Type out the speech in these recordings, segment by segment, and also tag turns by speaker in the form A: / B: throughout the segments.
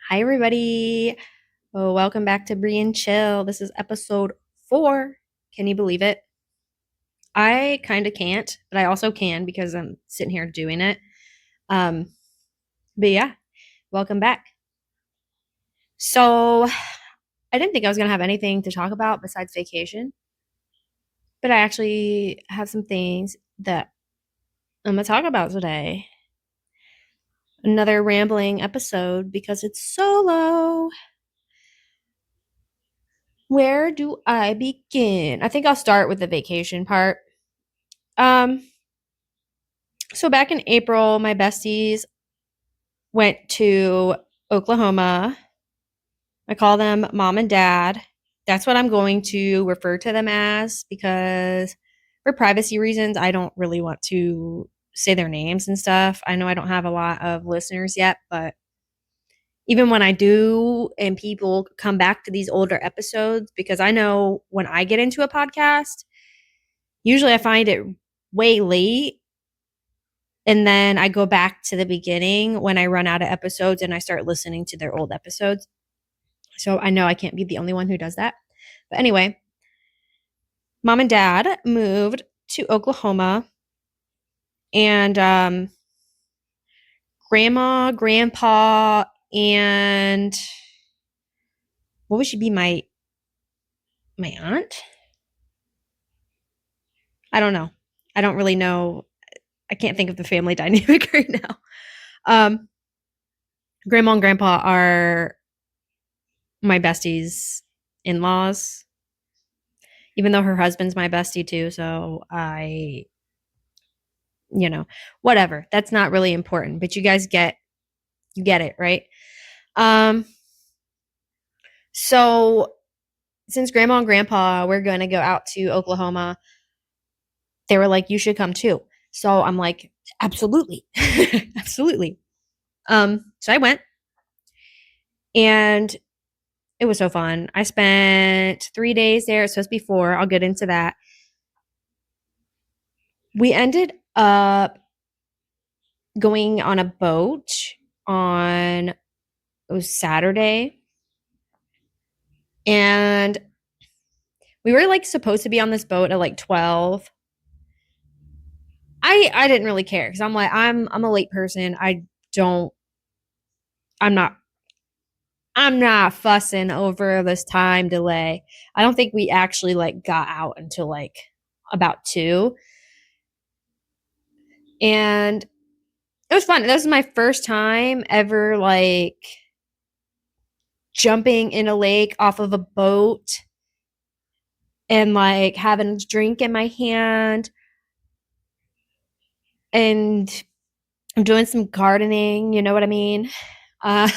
A: Hi, everybody. Oh, welcome back to Bree and Chill. This is episode 4. Can you believe it? I kind of can't, but I also can because I'm sitting here doing it. Um, but yeah, welcome back. So, I didn't think I was going to have anything to talk about besides vacation, but I actually have some things that I'm going to talk about today. Another rambling episode because it's solo. Where do I begin? I think I'll start with the vacation part. Um, So back in April, my besties went to Oklahoma. I call them mom and dad. That's what I'm going to refer to them as because for privacy reasons, I don't really want to say their names and stuff. I know I don't have a lot of listeners yet, but even when I do and people come back to these older episodes, because I know when I get into a podcast, usually I find it way late. And then I go back to the beginning when I run out of episodes and I start listening to their old episodes. So I know I can't be the only one who does that. But anyway, mom and dad moved to Oklahoma and grandma, grandpa, and what would she be? My aunt? I don't know. I don't really know. I can't think of the family dynamic right now. Um, Grandma and grandpa are my bestie's in-laws, even though her husband's my bestie too. So whatever. That's not really important, but you get it, right? Um, so since grandma and grandpa were going to go out to Oklahoma, they were like, you should come too. So I'm like, absolutely. Absolutely. So I went and it was so fun. I spent 3 days there. It's supposed to be 4. I'll get into that. We ended up going on a boat on it was Saturday. And we were like supposed to be on this boat at like 12. I didn't really care because I'm like I'm a late person. Don't I'm not I'm not fussing over this time delay. I don't think we actually like got out until like about 2. And it was fun. This was my first time ever like jumping in a lake off of a boat and like having a drink in my hand and I'm doing some gardening, you know what I mean? Uh,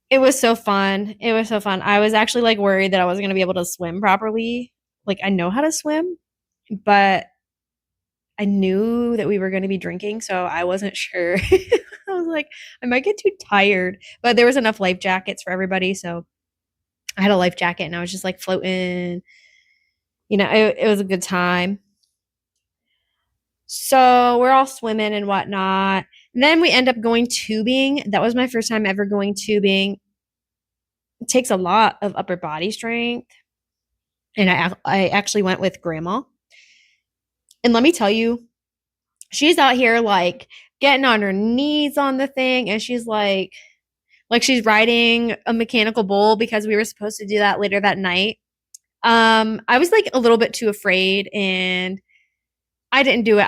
A: it was so fun. It was so fun. I was actually like worried that I wasn't going to be able to swim properly. Like I know how to swim, but I knew that we were going to be drinking, so I wasn't sure. I was like, I might get too tired, but there was enough life jackets for everybody, so I had a life jacket and I was just like floating. It was a good time. So we're all swimming and whatnot. And then we end up going tubing. That was my first time ever going tubing. It takes a lot of upper body strength. And I actually went with grandma. And let me tell you, she's out here like getting on her knees on the thing. And she's like she's riding a mechanical bull because we were supposed to do that later that night. I was like a little bit too afraid and I didn't do it.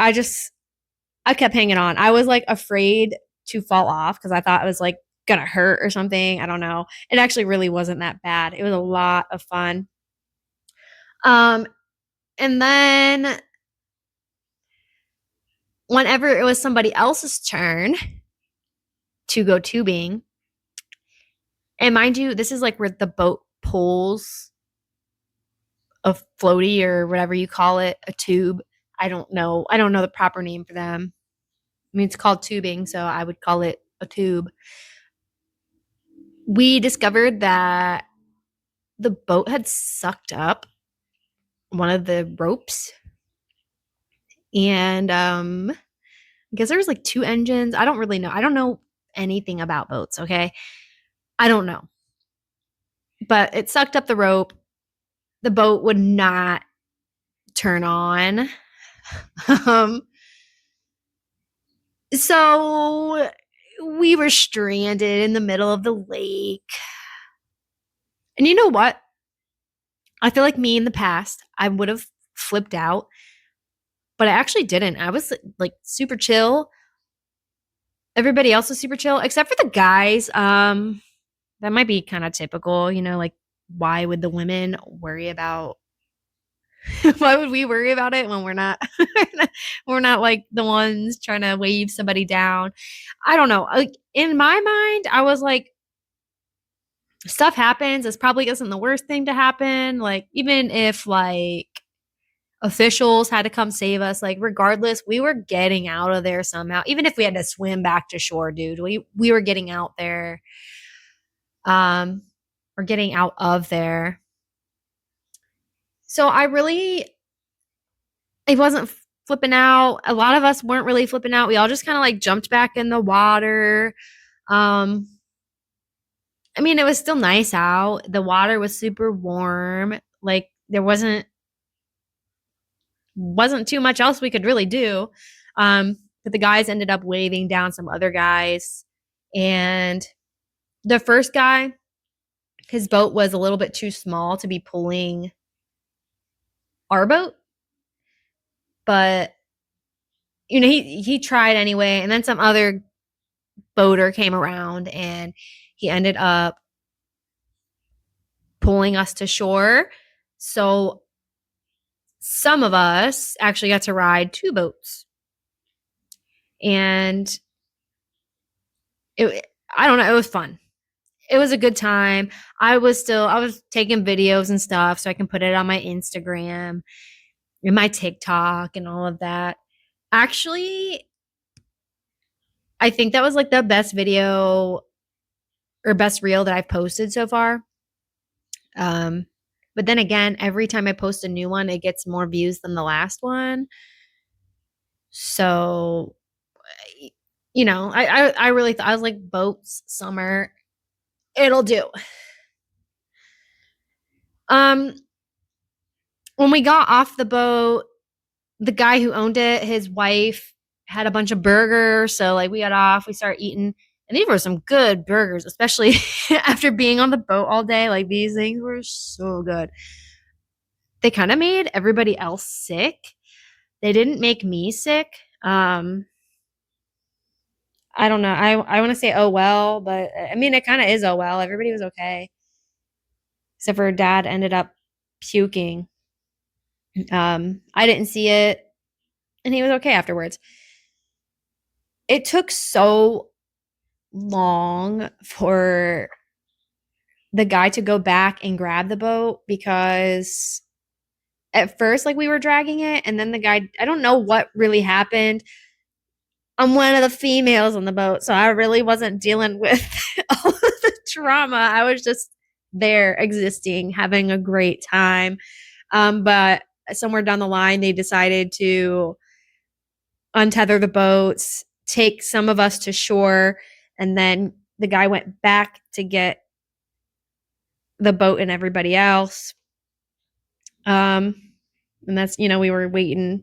A: I kept hanging on. I was like afraid to fall off because I thought it was like gonna hurt or something. I don't know. It actually really wasn't that bad. It was a lot of fun. Um, and then whenever it was somebody else's turn to go tubing, and mind you, this is like where the boat pulls a floaty or whatever you call it, a tube. I don't know. I don't know the proper name for them. I mean, it's called tubing, so I would call it a tube. We discovered that the boat had sucked up one of the ropes and I guess there was like 2 engines. I don't really know. I don't know anything about boats, okay? I don't know. But it sucked up the rope. The boat would not turn on. um, so we were stranded in the middle of the lake. And you know what? I feel like me in the past, I would have flipped out, but I actually didn't. I was like super chill. Everybody else was super chill, except for the guys. That might be kind of typical, like why would the women worry about why would we worry about it when we're not we're not like the ones trying to wave somebody down? I don't know. Like in my mind, I was like, stuff happens. This probably isn't the worst thing to happen. Like, even if like officials had to come save us, like regardless, we were getting out of there somehow. Even if we had to swim back to shore, dude, we were getting out there. Or getting out of there. So I wasn't flipping out. A lot of us weren't really flipping out. We all just kind of like jumped back in the water. I mean, it was still nice out. The water was super warm. Like there wasn't too much else we could really do. But the guys ended up waving down some other guys. And the first guy, his boat was a little bit too small to be pulling our boat. But he tried anyway, and then some other boater came around and he ended up pulling us to shore. So some of us actually got to ride two boats. And I don't know, it was fun. It was a good time. I was taking videos and stuff so I can put it on my Instagram and my TikTok and all of that. Actually, I think that was like the best video or best reel that I've posted so far. But then again, every time I post a new one, it gets more views than the last one. So, I really thought, I was like, boats, summer, it'll do. When we got off the boat, the guy who owned it, his wife had a bunch of burgers. So like we got off, we started eating, and these were some good burgers, especially after being on the boat all day. Like these things were so good. They kind of made everybody else sick. They didn't make me sick. I don't know. I want to say oh well, but I mean it kind of is oh well. Everybody was okay. Except for dad ended up puking. I didn't see it, and he was okay afterwards. It took so long for the guy to go back and grab the boat because at first like we were dragging it, and then the guy, I don't know what really happened. I'm one of the females on the boat, so I really wasn't dealing with all of the trauma. I was just there existing, having a great time. But somewhere down the line, they decided to untether the boats, take some of us to shore, and then the guy went back to get the boat and everybody else. And that's, we were waiting,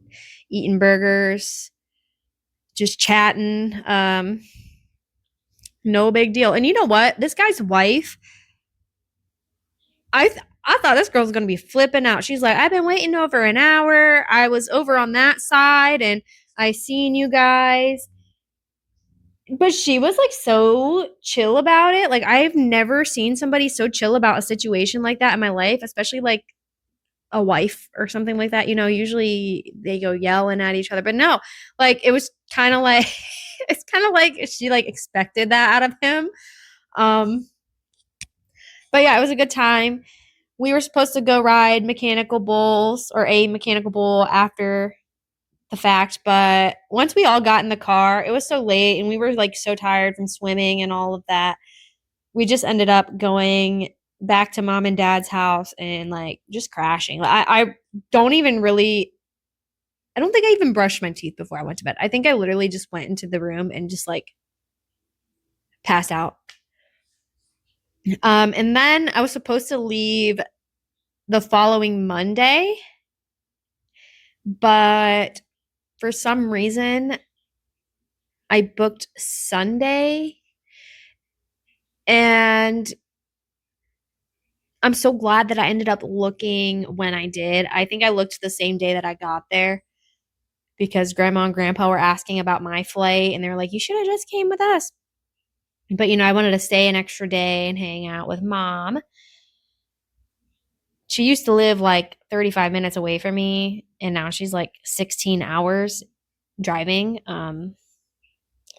A: eating burgers, just chatting. No big deal. And you know what? This guy's wife, I thought this girl was going to be flipping out. She's like, I've been waiting over an hour. I was over on that side and I seen you guys. But she was like so chill about it. Like I've never seen somebody so chill about a situation like that in my life, especially like a wife or something like that. Usually they go yelling at each other, but no, like it was kind of like it's kind of like she like expected that out of him. But yeah, it was a good time. We were supposed to go ride mechanical bulls or a mechanical bull after the fact, but once we all got in the car, it was so late and we were like so tired from swimming and all of that. We just ended up going back to mom and dad's house and like just crashing. I don't even really, I don't think I even brushed my teeth before I went to bed. I think I literally just went into the room and just like passed out. And then I was supposed to leave the following Monday, but for some reason I booked Sunday, and I'm so glad that I ended up looking when I did. I think I looked the same day that I got there because grandma and grandpa were asking about my flight and they were like, you should have just came with us. But I wanted to stay an extra day and hang out with mom. She used to live like 35 minutes away from me, and now she's like 16 hours driving.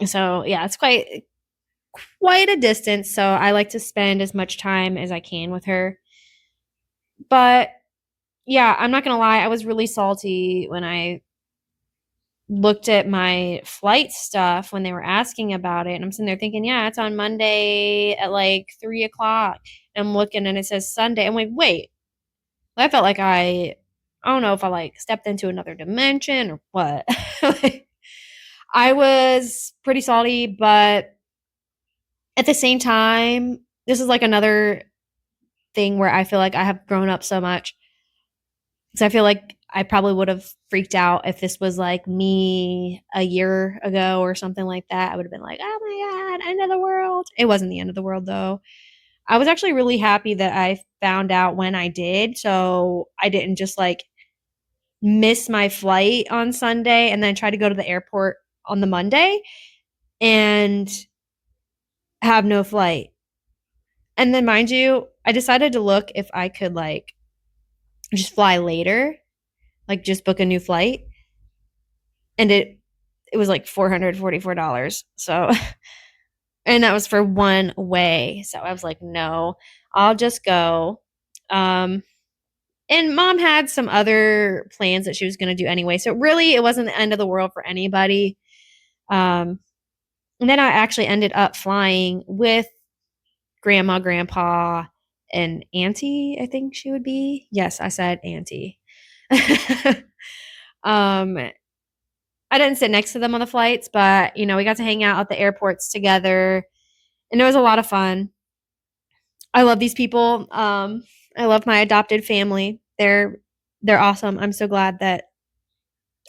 A: So yeah, it's quite a distance. So I like to spend as much time as I can with her. But yeah, I'm not gonna lie, I was really salty when I looked at my flight stuff when they were asking about it. And I'm sitting there thinking, yeah, it's on Monday at like 3 o'clock. And I'm looking and it says Sunday. I'm like, wait, I felt like I don't know if I like stepped into another dimension or what. Like, I was pretty salty, but at the same time, this is like another thing where I feel like I have grown up so much. Because I feel like I probably would have freaked out if this was like me a year ago or something like that. I would have been like, oh my God, end of the world. It wasn't the end of the world though. I was actually really happy that I found out when I did. So I didn't just like miss my flight on Sunday and then try to go to the airport on the Monday and have no flight. And then, mind you, I decided to look if I could like just fly later, like just book a new flight. And it was like $444. So, and that was for one way. So I was like, no, I'll just go. And mom had some other plans that she was going to do anyway. So really, it wasn't the end of the world for anybody. Um, and then I actually ended up flying with grandma, grandpa, and auntie, I think she would be. Yes, I said auntie. um, I didn't sit next to them on the flights, but we got to hang out at the airports together, and it was a lot of fun. I love these people. I love my adopted family. They're awesome. I'm so glad that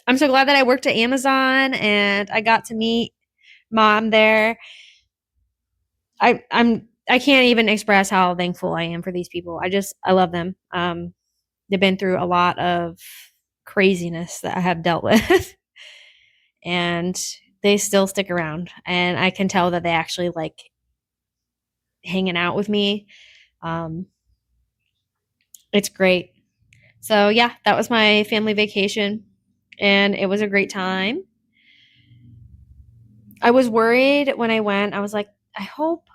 A: I worked at Amazon and I got to meet mom there. I can't even express how thankful I am for these people. I love them. They've been through a lot of craziness that I have dealt with, and they still stick around. And I can tell that they actually like hanging out with me. Um, it's great. So yeah, that was my family vacation, and it was a great time. I was worried when I went. I was like, I hope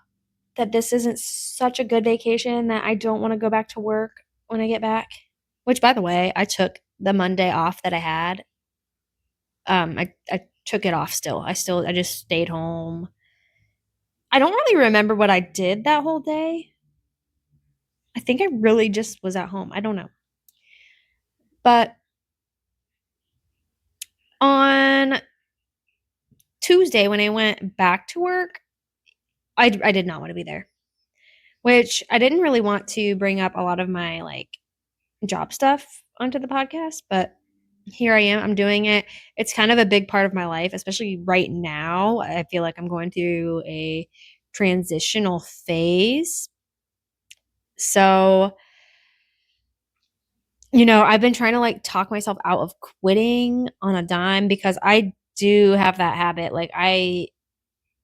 A: that this isn't such a good vacation that I don't want to go back to work when I get back. Which, by the way, I took the Monday off that I had. I took it off still. I just stayed home. I don't really remember what I did that whole day. I think I really just was at home. I don't know. But on Tuesday, when I went back to work, I did not want to be there, which I didn't really want to bring up a lot of my like job stuff onto the podcast, but here I am. I'm doing it. It's kind of a big part of my life, especially right now. I feel like I'm going through a transitional phase. So, I've been trying to like talk myself out of quitting on a dime because I do have that habit. Like,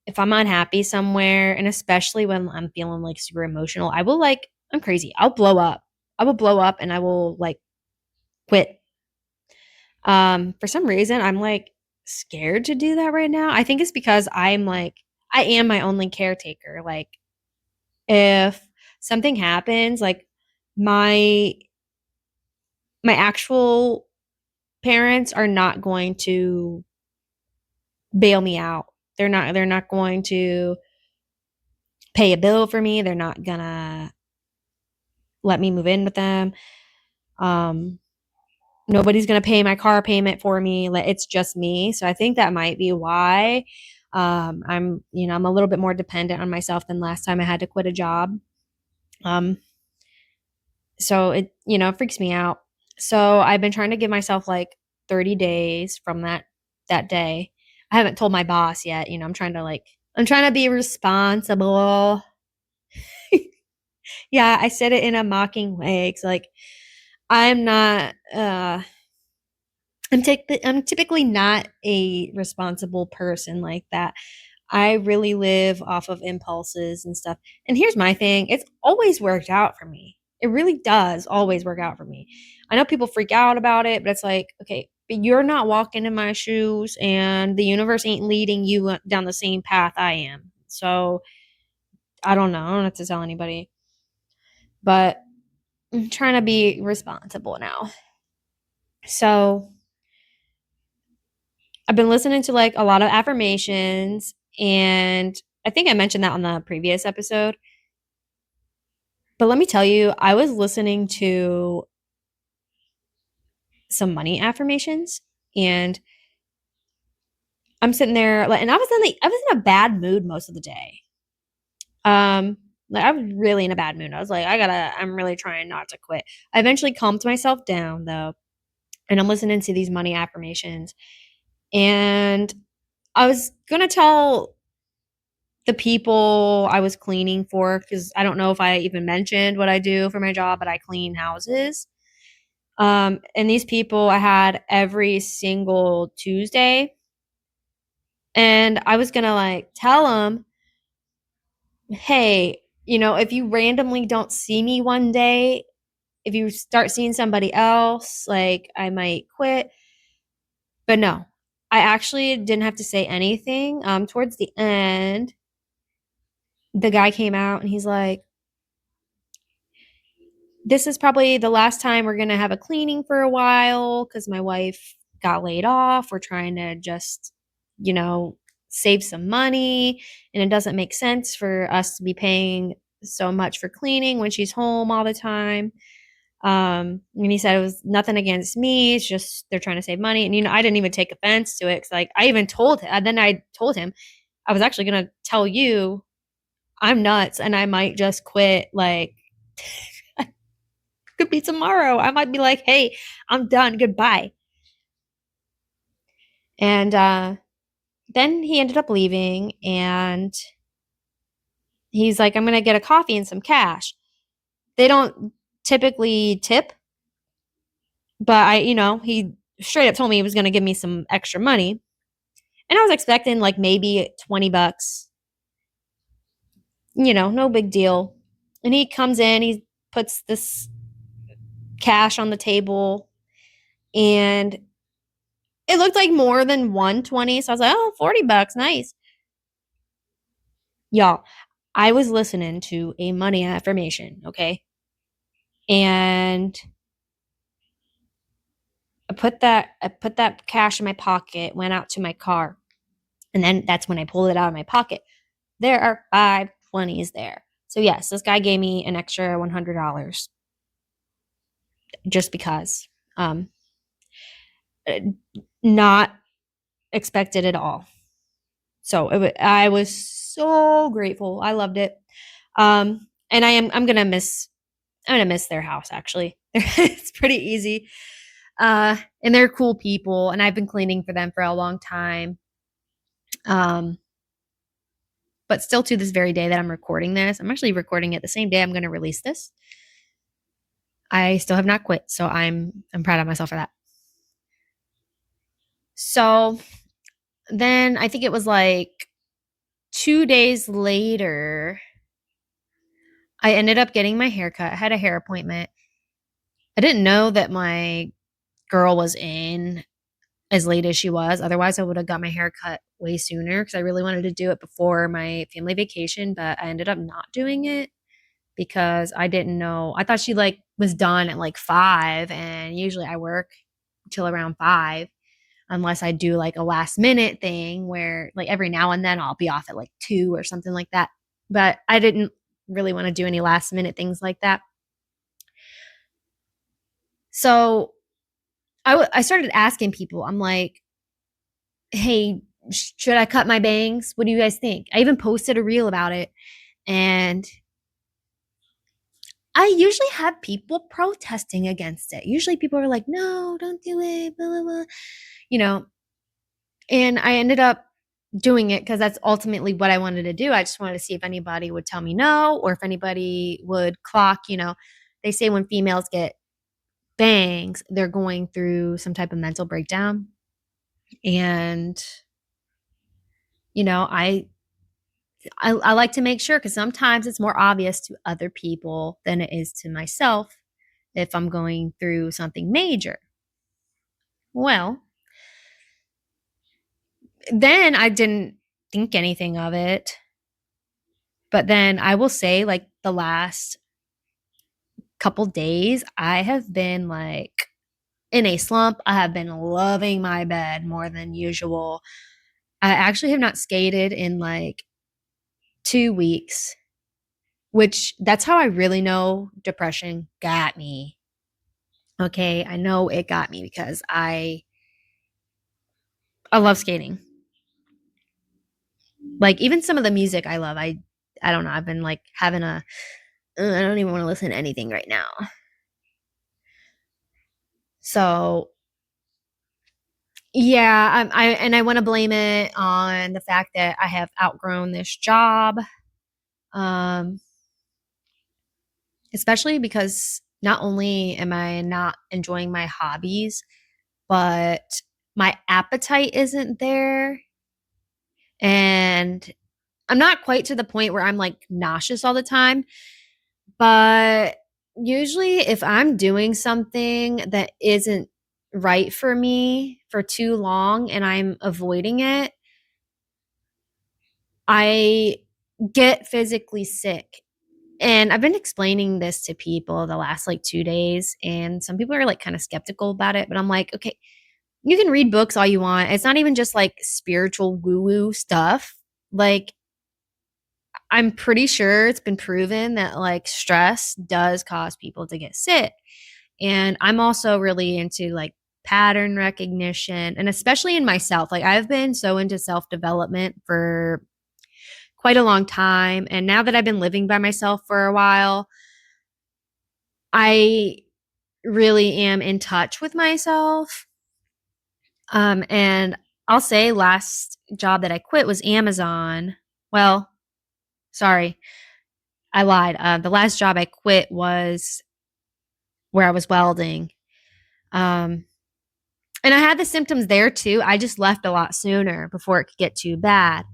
A: if I'm unhappy somewhere, and especially when I'm feeling like super emotional, I'm crazy. I'll blow up. I will blow up and I will like quit. For some reason, I'm like scared to do that right now. I think it's because I am my only caretaker. Like, if something happens, like my my actual parents are not going to bail me out. They're not going to pay a bill for me. They're not gonna let me move in with them. Um, Nobody's gonna pay my car payment for me. Like, it's just me. So I think that might be why. I'm a little bit more dependent on myself than last time I had to quit a job. Um, so it freaks me out. So I've been trying to give myself like 30 days from that day. I haven't told my boss yet. I'm trying to be responsible. Yeah, I said it in a mocking way. It's like I'm not I'm typically not a responsible person like that. I really live off of impulses and stuff. And here's my thing, it's always worked out for me. It really does always work out for me. I know people freak out about it, but it's like, okay, but you're not walking in my shoes and the universe ain't leading you down the same path I am. So I don't know. I don't have to tell anybody. But I'm trying to be responsible now. So I've been listening to like a lot of affirmations, and I think I mentioned that on the previous episode. But let me tell you, I was listening to some money affirmations, and I'm sitting there like, and I was in a bad mood most of the day. Like I was really in a bad mood. I was like, I'm really trying not to quit. I eventually calmed myself down though, and I'm listening to these money affirmations, and I was gonna tell the people I was cleaning for, because I don't know if I even mentioned what I do for my job, but I clean houses. And these people I had every single Tuesday, and I was gonna like tell them, hey, if you randomly don't see me one day, if you start seeing somebody else, like I might quit. But no, I actually didn't have to say anything. Towards the end, the guy came out and he's like, this is probably the last time we're going to have a cleaning for a while because my wife got laid off. We're trying to just, you know, save some money. And it doesn't make sense for us to be paying so much for cleaning when she's home all the time. And he said it was nothing against me. It's just they're trying to save money. And, I didn't even take offense to it because, like, I even told him, and then I told him I was actually going to tell you I'm nuts and I might just quit. Like, could be tomorrow. I might be like, hey, I'm done. Goodbye. And then he ended up leaving and he's like, I'm going to get a coffee and some cash. They don't typically tip, but he straight up told me he was going to give me some extra money. And I was expecting like maybe 20 bucks, no big deal. And he comes in, he puts this cash on the table and it looked like more than 120. So I was like, oh, 40 bucks. Nice. Y'all, I was listening to a money affirmation, okay? And I put that cash in my pocket, went out to my car, and then that's when I pulled it out of my pocket. There are 5 20s there. So yes, this guy gave me an extra $100 just because. Um, Not expected at all. So I was so grateful. I loved it. And I'm gonna miss their house actually. It's pretty easy. And they're cool people, and I've been cleaning for them for a long time. Um, but still to this very day that I'm recording this, I'm actually recording it the same day I'm gonna release this. I still have not quit, so I'm proud of myself for that. So then I think it was like 2 days later, I ended up getting my hair cut. I had a hair appointment. I didn't know that my girl was in as late as she was. Otherwise, I would have got my hair cut way sooner because I really wanted to do it before my family vacation, but I ended up not doing it because I didn't know. I thought she like was done at like 5, and usually I work till around 5 unless I do like a last minute thing where like every now and then I'll be off at like 2 or something like that. But I didn't really want to do any last minute things like that. So I started asking people, I'm like, hey, should I cut my bangs? What do you guys think? I even posted a reel about it. And I usually have people protesting against it. Usually people are like, no, don't do it, blah, blah, blah. You know, and I ended up doing it because that's ultimately what I wanted to do. I just wanted to see if anybody would tell me no, or if anybody would clock, they say when females get bangs, they're going through some type of mental breakdown. And, I like to make sure because sometimes it's more obvious to other people than it is to myself if I'm going through something major. Well, then I didn't think anything of it. But then I will say, like, the last couple days, I have been like in a slump. I have been loving my bed more than usual. I actually have not skated in like 2 weeks, which that's how I really know depression got me. Okay, I know it got me because I love skating. Like even some of the music I love, I don't know. I've been like having a I don't even want to listen to anything right now. So yeah, I want to blame it on the fact that I have outgrown this job. Um, Especially because not only am I not enjoying my hobbies, but my appetite isn't there. And I'm not quite to the point where I'm like nauseous all the time, but usually if I'm doing something that isn't right for me for too long and I'm avoiding it, I get physically sick. And I've been explaining this to people the last like 2 days, and some people are like kind of skeptical about it. But I'm like, okay, you can read books all you want. It's not even just like spiritual woo woo stuff. Like, I'm pretty sure it's been proven that like stress does cause people to get sick. And I'm also really into like pattern recognition and especially in myself. Like, I've been so into self development for quite a long time. And now that I've been living by myself for a while, I really am in touch with myself. And I'll say last job that I quit was Amazon. Well, sorry, I lied. The last job I quit was where I was welding. Um, and I had the symptoms there too. I just left a lot sooner before it could get too bad.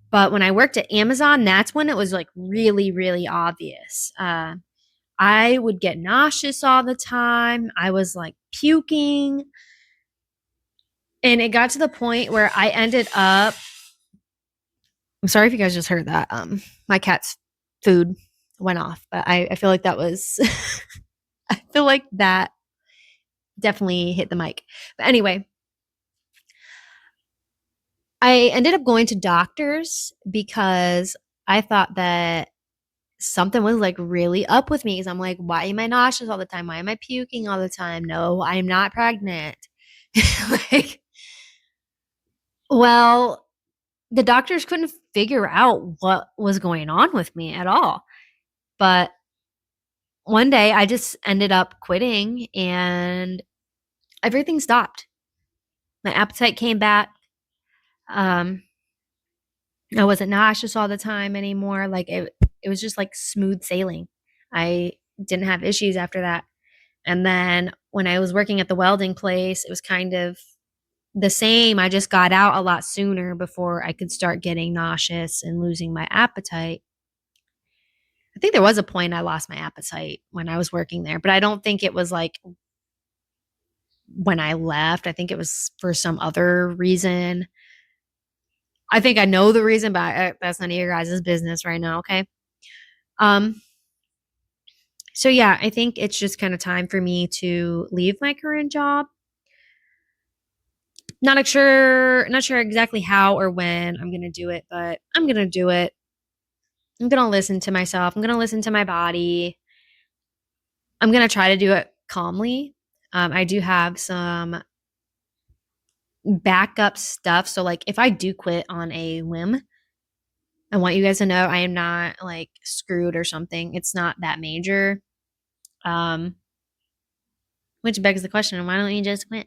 A: But when I worked at Amazon, that's when it was like really, really obvious. I would get nauseous all the time. I was like puking. And it got to the point where I ended up, I'm sorry if you guys just heard that. My cat's food went off, but I feel like that was, I feel like that definitely hit the mic. But anyway, I ended up going to doctors because I thought that something was like really up with me. Because I'm like, why am I nauseous all the time? Why am I puking all the time? No, I am not pregnant. Like, well, the doctors couldn't figure out what was going on with me at all. But one day I just ended up quitting and everything stopped. My appetite came back. Um, I wasn't nauseous all the time anymore. Like it was just like smooth sailing. I didn't have issues after that. And then when I was working at the welding place, it was kind of the same. I just got out a lot sooner before I could start getting nauseous and losing my appetite. I think there was a point I lost my appetite when I was working there, but I don't think it was like when I left. I think it was for some other reason. I think I know the reason, but that's none of your guys' business right now. Okay. Um. So yeah, I think it's just kind of time for me to leave my current job. Not sure exactly how or when I'm gonna do it, but I'm gonna do it. I'm gonna listen to myself. I'm gonna listen to my body. I'm gonna try to do it calmly. I do have some backup stuff. So like if I do quit on a whim, I want you guys to know I am not like screwed or something. It's not that major. Um, which begs the question, why don't you just quit?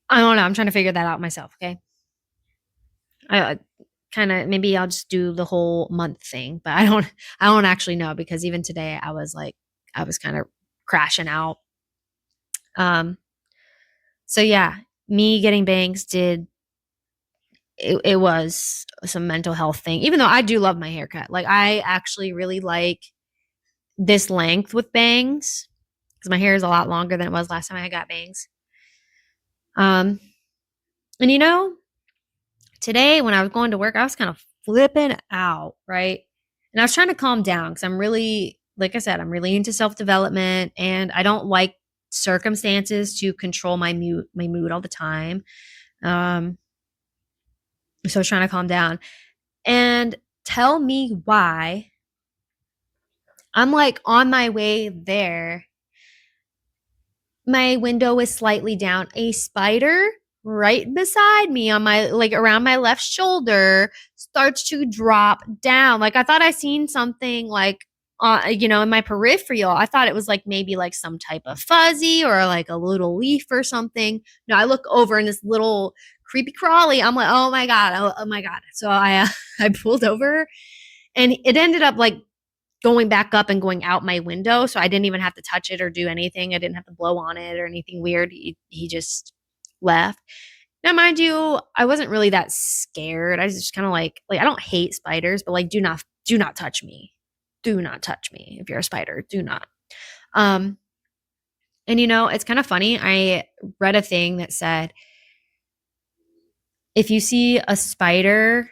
A: I don't know. I'm trying to figure that out myself. Okay. I kind of maybe I'll just do the whole month thing, but I don't actually know because even today I was like I was kind of crashing out. Um, so yeah, me getting bangs did it was some mental health thing. Even though I do love my haircut, like I actually really like this length with bangs because my hair is a lot longer than it was last time I got bangs. Um, and today when I was going to work, I was kind of flipping out, right? And I was trying to calm down because I'm really, like I said, I'm really into self development, and I don't like circumstances to control my mood all the time. Um, so I was trying to calm down and tell me why I'm like on my way there. My window is slightly down. A spider right beside me on my like around my left shoulder starts to drop down. Like I thought I seen something like in my peripheral. I thought it was like maybe like some type of fuzzy or like a little leaf or something. No, I look over and this little creepy crawly. I'm like, oh my god, oh my god. So I I pulled over and it ended up like going back up and going out my window. So I didn't even have to touch it or do anything. I didn't have to blow on it or anything weird. He just left. Now, mind you, I wasn't really that scared. I was just kind of like I don't hate spiders, but like do not touch me. Do not touch me. If you're a spider, do not. Um, and it's kind of funny. I read a thing that said if you see a spider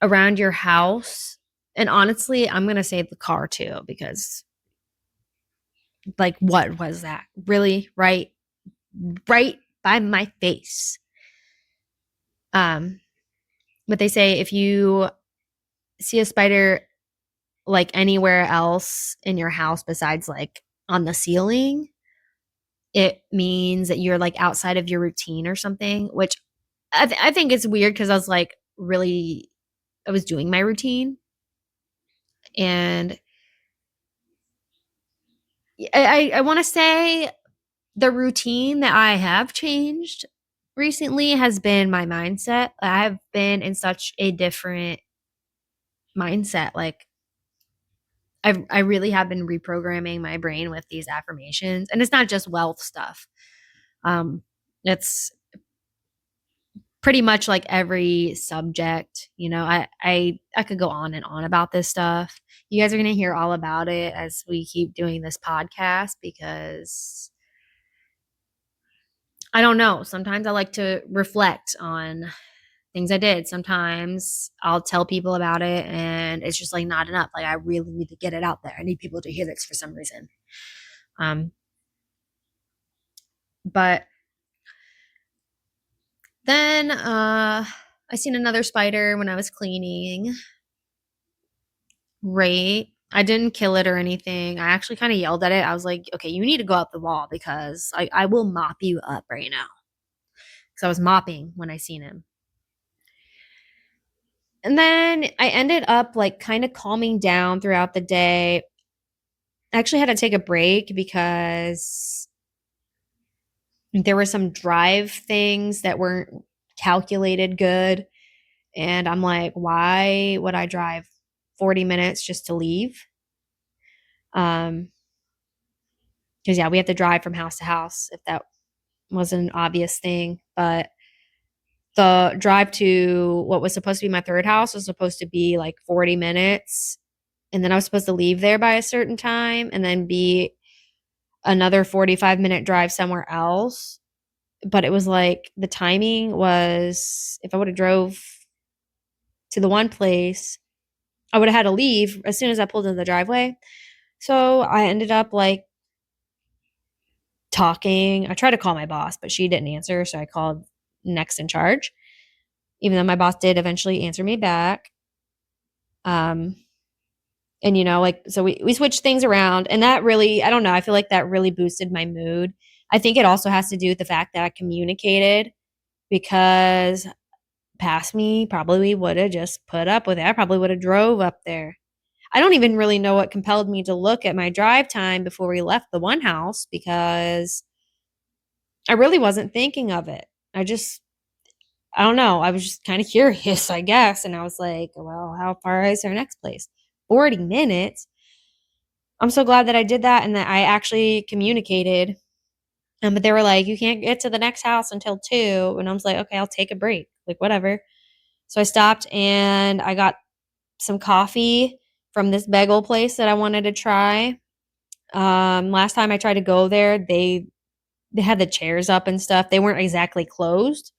A: around your house, and honestly, I'm gonna say the car too, because like what was that? Really? Right by my face. Um, but they say if you see a spider like anywhere else in your house besides like on the ceiling, it means that you're like outside of your routine or something, which I think it's weird because I was like really, I was doing my routine and I want to say the routine that I have changed recently has been my mindset. I've been in such a different mindset. Like I really have been reprogramming my brain with these affirmations, and it's not just wealth stuff. It's pretty much like every subject. I could go on and on about this stuff. You guys are gonna hear all about it as we keep doing this podcast because I don't know. Sometimes I like to reflect on things I did. Sometimes I'll tell people about it and it's just like not enough. Like I really need to get it out there. I need people to hear this for some reason. Um, but then I seen another spider when I was cleaning. Right. I didn't kill it or anything. I actually kind of yelled at it. I was like, okay, you need to go up the wall because I will mop you up right now. So I was mopping when I seen him. And then I ended up like kind of calming down throughout the day. I actually had to take a break because there were some drive things that weren't calculated good. And I'm like, why would I drive 40 minutes just to leave? Um, because yeah, we have to drive from house to house if that was an obvious thing. But the drive to what was supposed to be my third house was supposed to be like 40 minutes. And then I was supposed to leave there by a certain time and then be another 45-minute drive somewhere else. But it was like the timing was if I would have drove to the one place, I would have had to leave as soon as I pulled into the driveway. So I ended up like talking. I tried to call my boss, but she didn't answer. So I called next in charge, even though my boss did eventually answer me back. Um, and like, so we switched things around and that really, I don't know, I feel like that really boosted my mood I think it also has to do with the fact that I communicated, because past me probably would have just put up with it. I probably would have drove up there. I don't even really know what compelled me to look at my drive time before we left the one house, because I really wasn't thinking of it. I don't know. I was just kind of curious, I guess. And I was like, well, how far is our next place? 40 minutes. I'm so glad that I did that and that I actually communicated. But they were like, you can't get to the next house until 2. And I was like, okay, I'll take a break. Like, whatever. So I stopped and I got some coffee from this bagel place that I wanted to try. Last time I tried to go there, they had the chairs up and stuff. They weren't exactly closed,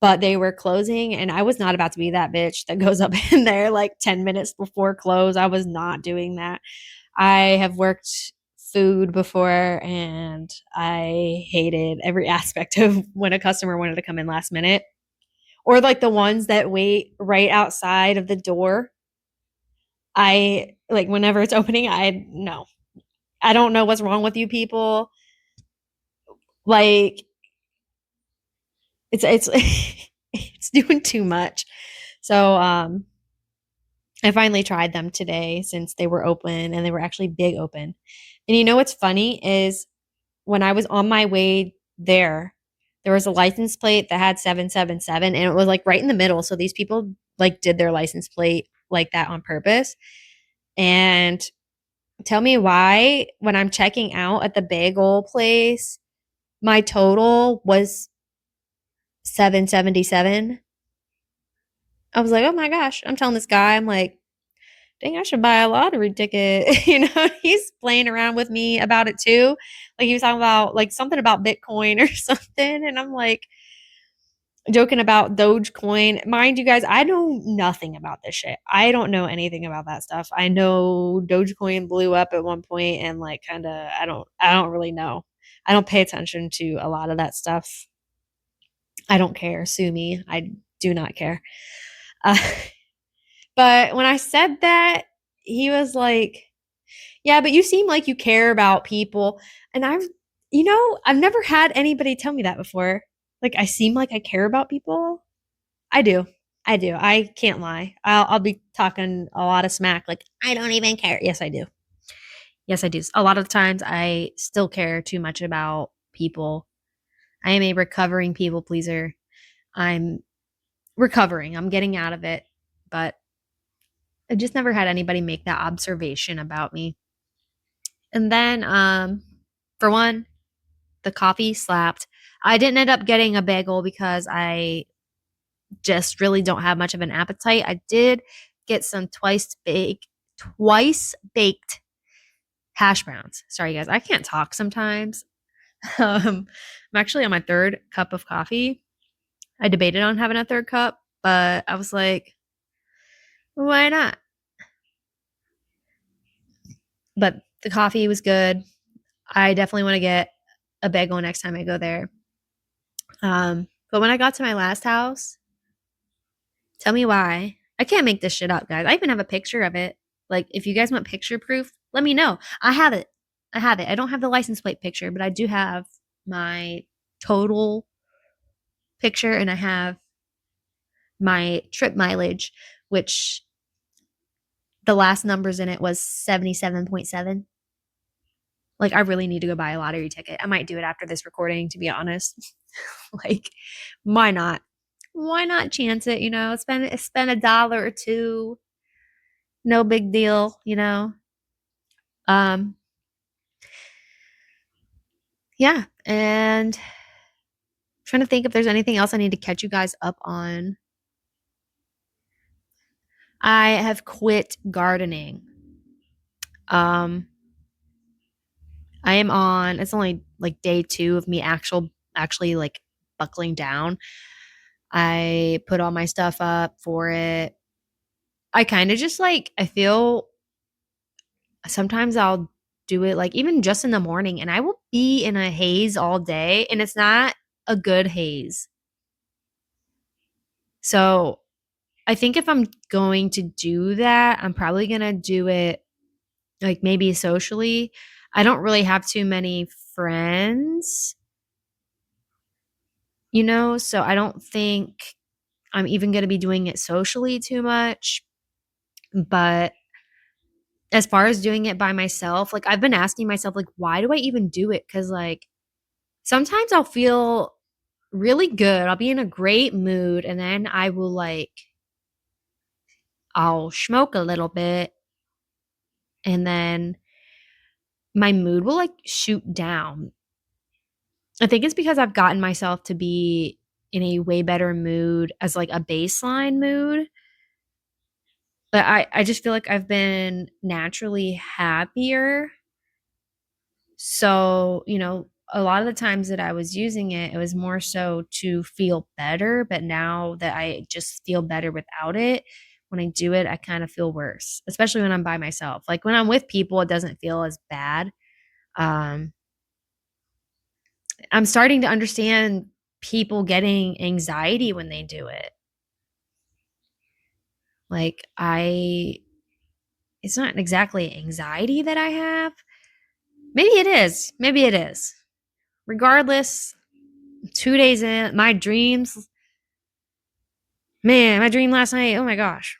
A: but they were closing, and I was not about to be that bitch that goes up in there like 10 minutes before close. I was not doing that. I have worked food before, and I hated every aspect of when a customer wanted to come in last minute, or like the ones that wait right outside of the door. I like whenever it's opening, I no. I don't know what's wrong with you people. Like it's it's doing too much. So I finally tried them today since they were open, and they were actually big open. And you know what's funny is when I was on my way there, there was a license plate that had 777, and it was like right in the middle. So these people like did their license plate like that on purpose. And tell me why when I'm checking out at the bagel place, my total was 777. I was like, oh my gosh. I'm telling this guy, I'm like, dang, I should buy a lottery ticket. He's playing around with me about it too. Like he was talking about like something about Bitcoin or something. And I'm like joking about Dogecoin. Mind you guys, I know nothing about this shit. I don't know anything about that stuff. I know Dogecoin blew up at one point and like kind of I don't really know. I don't pay attention to a lot of that stuff. I don't care. Sue me. I do not care. Uh, but when I said that, he was like, yeah, but you seem like you care about people. And I've never had anybody tell me that before. Like, I seem like I care about people. I do. I do. I can't lie. I'll be talking a lot of smack. Like, I don't even care. Yes, I do. Yes, I do. A lot of times I still care too much about people. I am a recovering people pleaser. I'm recovering. I'm getting out of it. But I've just never had anybody make that observation about me. And then, for one, the coffee slapped. I didn't end up getting a bagel because I just really don't have much of an appetite. I did get some twice baked hash browns. Sorry guys, I can't talk sometimes. I'm actually on my third cup of coffee. I debated on having a third cup, but I was like, why not? But the coffee was good. I definitely want to get a bagel next time I go there. But when I got to my last house, tell me why. I can't make this shit up, guys. I even have a picture of it. Like, if you guys want picture proof, let me know. I have it. I have it. I don't have the license plate picture, but I do have my total picture, and I have my trip mileage, which the last numbers in it was 77.7. Like, I really need to go buy a lottery ticket. I might do it after this recording, to be honest. Like, why not? Why not chance it? Spend $1 or two. No big deal. Um, yeah. And I'm trying to think if there's anything else I need to catch you guys up on. I have quit gardening. Um, I am on, it's only like day 2 of me actually like buckling down. I put all my stuff up for it. I kind of just like, I feel sometimes I'll do it like even just in the morning, and I will be in a haze all day, and it's not a good haze. So I think if I'm going to do that, I'm probably going to do it like maybe socially. I don't really have too many friends, so I don't think I'm even going to be doing it socially too much. But as far as doing it by myself, like I've been asking myself, like, why do I even do it? Because like sometimes I'll feel really good. I'll be in a great mood, and then I'll smoke a little bit, and then my mood will like shoot down. I think it's because I've gotten myself to be in a way better mood as like a baseline mood. But I just feel like I've been naturally happier. So, a lot of the times that I was using it, it was more so to feel better. But now that I just feel better without it, when I do it, I kind of feel worse, especially when I'm by myself. Like when I'm with people, it doesn't feel as bad. Um, I'm starting to understand people getting anxiety when they do it. Like, it's not exactly anxiety that I have. Maybe it is. Maybe it is. Regardless, 2 days in, my dream last night, oh my gosh,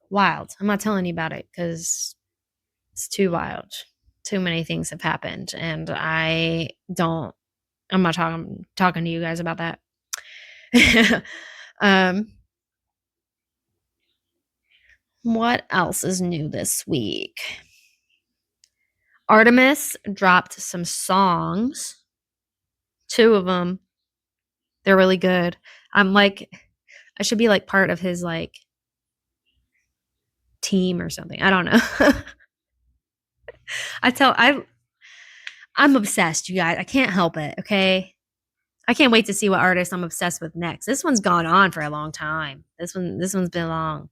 A: wild. I'm not telling you about it because it's too wild. Too many things have happened, and I'm not talking to you guys about that. um, what else is new this week? Artemis dropped some songs, two of them. They're really good. I'm like, I should be like part of his like team or something. I don't know. I tell I'm obsessed, you guys. I can't help it, okay? I can't wait to see what artist I'm obsessed with next. This one's gone on for a long time. This one's been long.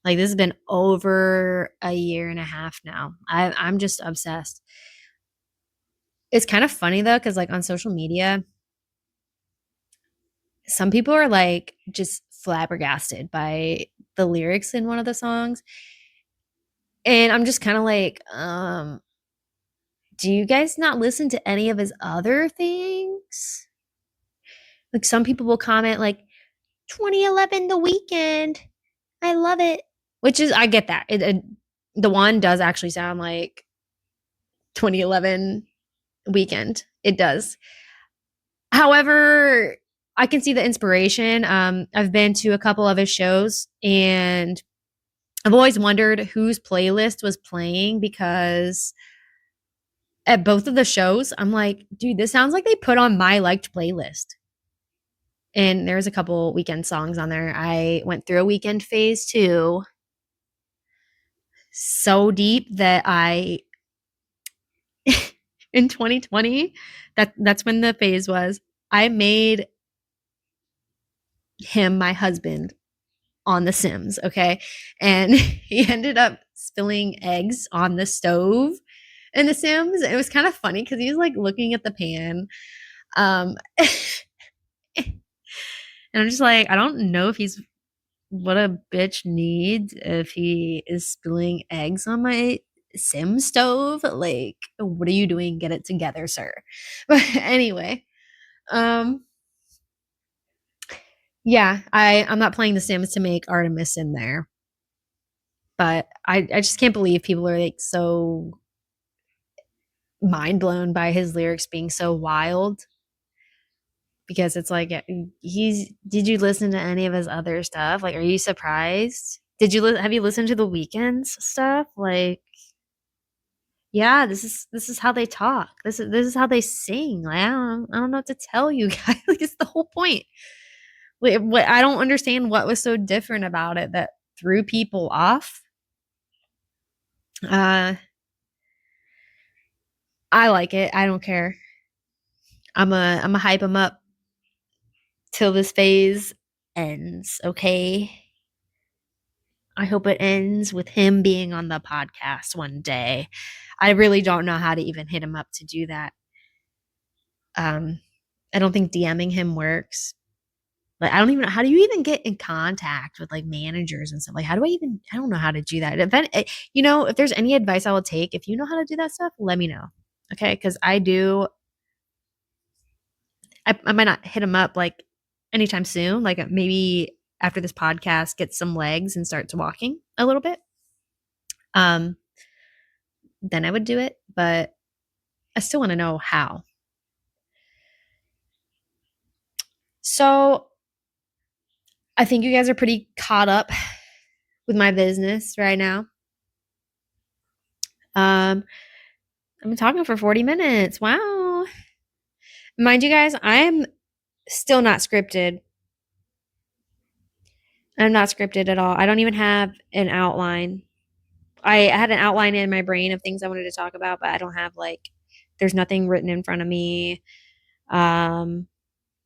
A: Like this has been over a year and a half now. I'm just obsessed. It's kind of funny though, because like on social media, some people are like just flabbergasted by the lyrics in one of the songs. And I'm just kind of like, do you guys not listen to any of his other things? Like some people will comment like 2011 The Weekend. I love it. Which is I get that. The one does actually sound like 2011 Weekend. It does. However, I can see the inspiration. I've been to a couple of his shows and I've always wondered whose playlist was playing because at both of the shows, I'm like, dude, this sounds like they put on my liked playlist. And there's a couple weekend songs on there. I went through a weekend phase too. So deep that I in 2020, that's when the phase was. I made him my husband on The Sims, okay? And he ended up spilling eggs on the stove in The Sims. It was kind of funny because he was like looking at the pan. And I'm just like, I don't know if he's what a bitch needs if he is spilling eggs on my sim stove. Like, what are you doing? Get it together, sir. But anyway, um, yeah, I'm not playing The Sims to make Artemis in there. But I just can't believe people are like so mind blown by his lyrics being so wild because it's like did you listen to any of his other stuff? Like, are you surprised? Have you listened to the Weeknd's stuff? Like, yeah, this is how they talk. This is how they sing. Like, I don't know what to tell you guys. Like, it's the whole point. What I don't understand what was so different about it that threw people off. Uh, I like it. I don't care. I'm a hype him up till this phase ends. Okay. I hope it ends with him being on the podcast one day. I really don't know how to even hit him up to do that. I don't think DMing him works. Like, I don't even know how do you even get in contact with like managers and stuff. Like, I don't know how to do that. If there's any advice I will take, if you know how to do that stuff, let me know. Okay. Cause I do. I might not hit him up like anytime soon. Like maybe after this podcast gets some legs and starts walking a little bit. Um, then I would do it, but I still want to know how. So I think you guys are pretty caught up with my business right now. I've been talking for 40 minutes. Wow. Mind you guys, I'm still not scripted. I'm not scripted at all. I don't even have an outline. I had an outline in my brain of things I wanted to talk about, but I don't have like, there's nothing written in front of me. Um,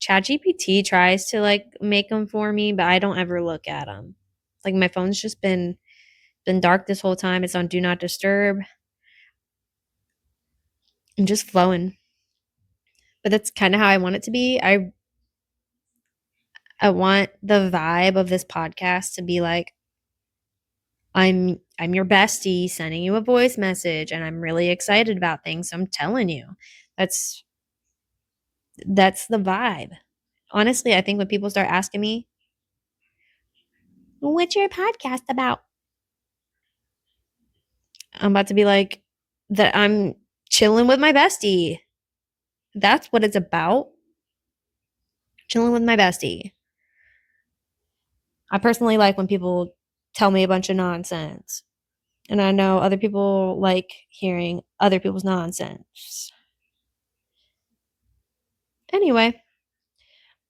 A: ChatGPT tries to like make them for me, but I don't ever look at them. Like my phone's just been dark this whole time. It's on do not disturb. I'm just flowing. But that's kind of how I want it to be. I want the vibe of this podcast to be like I'm your bestie sending you a voice message and I'm really excited about things. So I'm telling you. That's that's the vibe. Honestly, I think when people start asking me, "What's your podcast about?" I'm about to be like that I'm chilling with my bestie. That's what it's about. Chilling with my bestie. I personally like when people tell me a bunch of nonsense. And I know other people like hearing other people's nonsense. Anyway,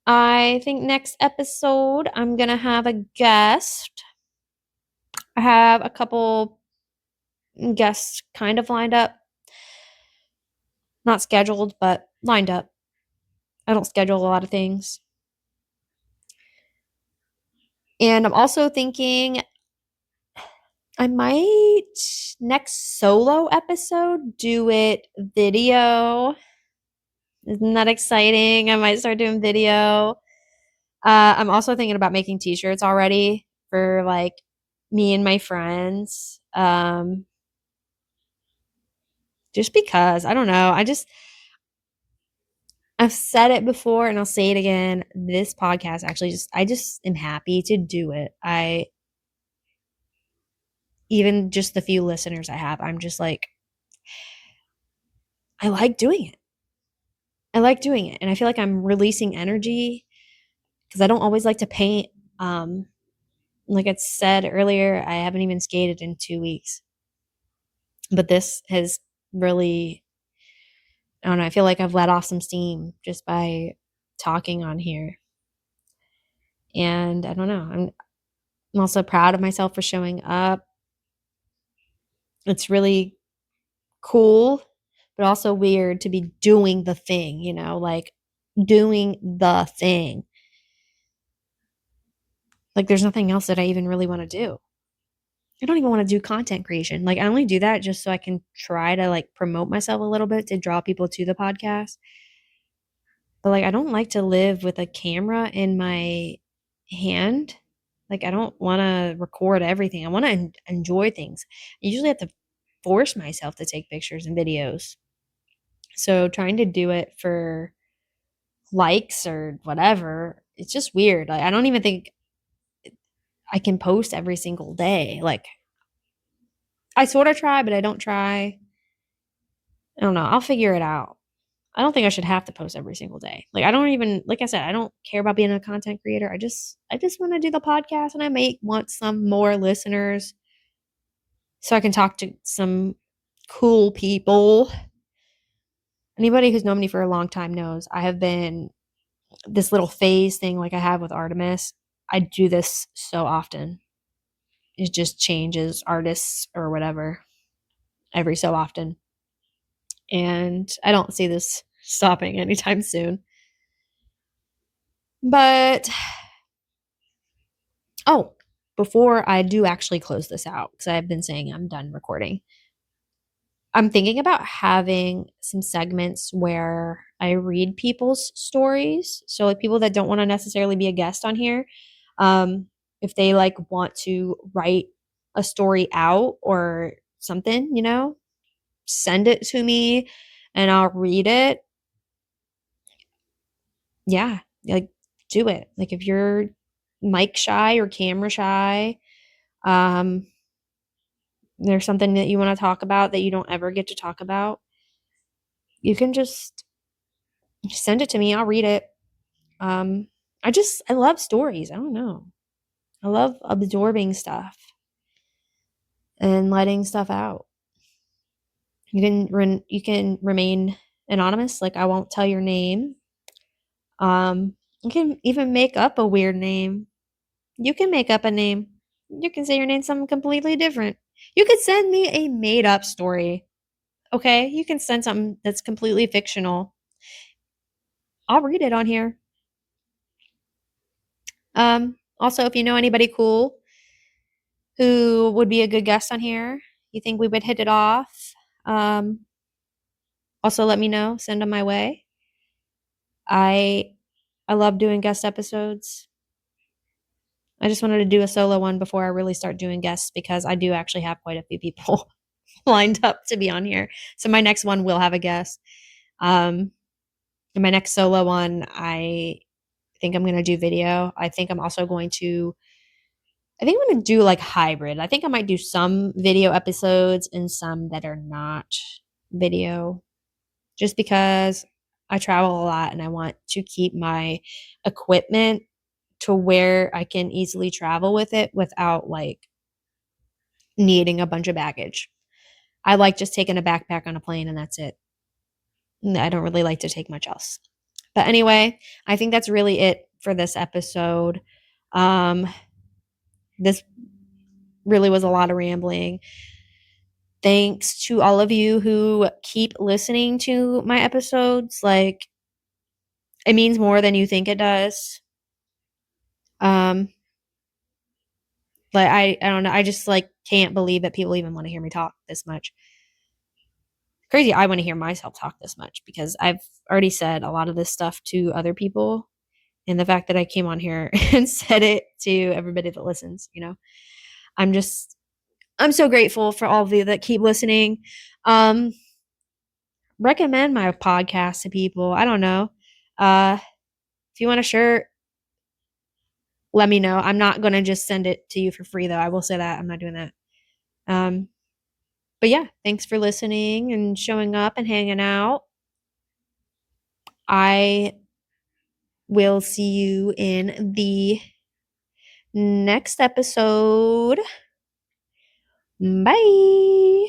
A: I think next episode I'm going to have a guest. I have a couple guests kind of lined up. Not scheduled, but lined up. I don't schedule a lot of things. And I'm also thinking I might next solo episode do it video. Isn't that exciting? I might start doing video. I'm also thinking about making t-shirts already for like me and my friends. Just because I don't know. I've said it before and I'll say it again. This podcast actually I just am happy to do it. I even just the few listeners I have, I'm just like I like doing it. I like doing it. And I feel like I'm releasing energy because I don't always like to paint. Like I said earlier, I haven't even skated in 2 weeks. But this has really, I don't know, I feel like I've let off some steam just by talking on here. And I don't know, I'm also proud of myself for showing up. It's really cool, but also weird to be doing the thing, like doing the thing. Like there's nothing else that I even really want to do. I don't even want to do content creation. Like I only do that just so I can try to like promote myself a little bit to draw people to the podcast. But like I don't like to live with a camera in my hand. Like I don't want to record everything. I want to enjoy things. I usually have to force myself to take pictures and videos. So trying to do it for likes or whatever, it's just weird. Like I don't even think I can post every single day. Like I sort of try, but I don't try. I don't know. I'll figure it out. I don't think I should have to post every single day. Like I don't even like I said, I don't care about being a content creator. I just want to do the podcast and I may want some more listeners so I can talk to some cool people. Anybody who's known me for a long time knows I have been this little phase thing like I have with Artemis. I do this so often. It just changes artists or whatever every so often. And I don't see this stopping anytime soon. But oh, before I do actually close this out, because I've been saying I'm done recording, I'm thinking about having some segments where I read people's stories. So, like people that don't want to necessarily be a guest on here, if they like want to write a story out or something, send it to me and I'll read it. yeah, like do it. Like if you're mic shy or camera shy, um, there's something that you want to talk about that you don't ever get to talk about, you can just send it to me. I'll read it. Um, I love stories. I don't know. I love absorbing stuff and letting stuff out. You can remain anonymous, like I won't tell your name. You can even make up a weird name. You can make up a name. You can say your name's something completely different. You could send me a made up story. Okay? You can send something that's completely fictional. I'll read it on here. Also, if you know anybody cool who would be a good guest on here, you think we would hit it off, um, also let me know. Send them my way. I I love doing guest episodes. I just wanted to do a solo one before I really start doing guests because I do actually have quite a few people lined up to be on here. So my next one will have a guest. Um, and my next solo one, I think I'm going to do video. I think I'm going to do like hybrid. I think I might do some video episodes and some that are not video just because I travel a lot and I want to keep my equipment to where I can easily travel with it without like needing a bunch of baggage. I like just taking a backpack on a plane and that's it. I don't really like to take much else. But anyway, I think that's really it for this episode. This really was a lot of rambling. Thanks to all of you who keep listening to my episodes. Like, it means more than you think it does. Um, I don't know. I just like can't believe that people even want to hear me talk this much. Crazy. I want to hear myself talk this much because I've already said a lot of this stuff to other people. And the fact that I came on here and said it to everybody that listens, I'm just, I'm so grateful for all of you that keep listening. Um, Recommend my podcast to people. I don't know. Uh, if you want a shirt, let me know. I'm not going to just send it to you for free, though. I will say that. I'm not doing that. Um, but yeah, thanks for listening and showing up and hanging out. I will see you in the next episode. Bye.